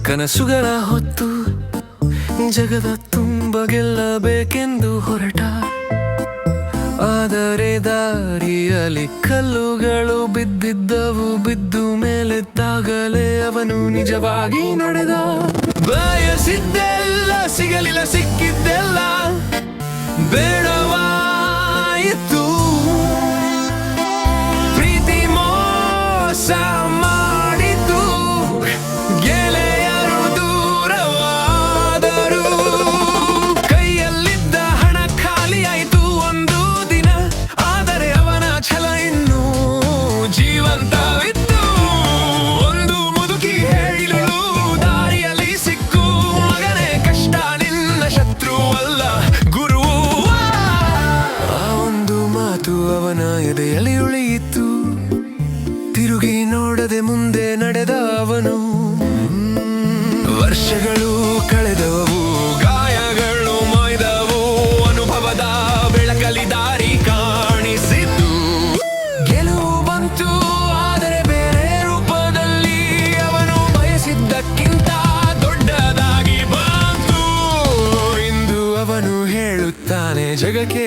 ಕನಸುಗಳ ಹೊತ್ತು ಜಗದ ತುಂಬ ಗೆಲ್ಲಬೇಕೆಂದು ಹೊರಟ. ಆದರೆ ದಾರಿಯಲ್ಲಿ ಕಲ್ಲುಗಳು ಬಿದ್ದಿದ್ದವು. ಬಿದ್ದು ಮೇಲೆದ್ದಾಗಲೇ ಅವನು ನಿಜವಾಗಿ ನಡೆದ. ಬಯಸಿದ್ದೆಲ್ಲ ಸಿಗಲಿಲ್ಲ, ಸಿಕ್ಕಿದ್ದೆಲ್ಲ ಬೇಡವಾಯಿತು. ಪ್ರೀತಿ ಮೋಸ ಮಾಡಿತು, ಗೆಳೆಯರು ದೂರವಾದರು. ಕೈಯಲ್ಲಿದ್ದ ಹಣ ಖಾಲಿಯಾಯಿತು ಒಂದು ದಿನ, ಆದರೆ ಅವನ ಛಲ ಇನ್ನೂ ಜೀವಂತವಿತ್ತು. ಒಂದು ಮುದುಕಿ ಹೇಳಿದಳು ದಾರಿಯಲ್ಲಿ ಸಿಕ್ಕು, ಮಗನೇ ಕಷ್ಟ ನಿನ್ನ ಶತ್ರುವಲ್ಲ ಗುರು. ಆ ಒಂದು ಮಾತು ಅವನ ಎದೆಯಲ್ಲಿ ಉಳಿಯಿತು. ತಿರುಗಿ ನೋಡದೆ ಮುಂದೆ ನಡೆದ ಅವನು. ವರ್ಷಗಳು ಕಳೆದವು, ಗಾಯಗಳು ಮೊಯ್ದವು, ಅನುಭವದ ಬೆಳಕಲಿ ದಾರಿ ಕಾಣಿಸಿತು. ಗೆಲುವು ಬಂತು, ಆದರೆ ಬೇರೆ ರೂಪದಲ್ಲಿ. ಅವನು ಬಯಸಿದ್ದಕ್ಕಿಂತ ದೊಡ್ಡದಾಗಿ ಬಂತು. ಇಂದು ಅವನು ಹೇಳುತ್ತಾನೆ ಜಗಕ್ಕೆ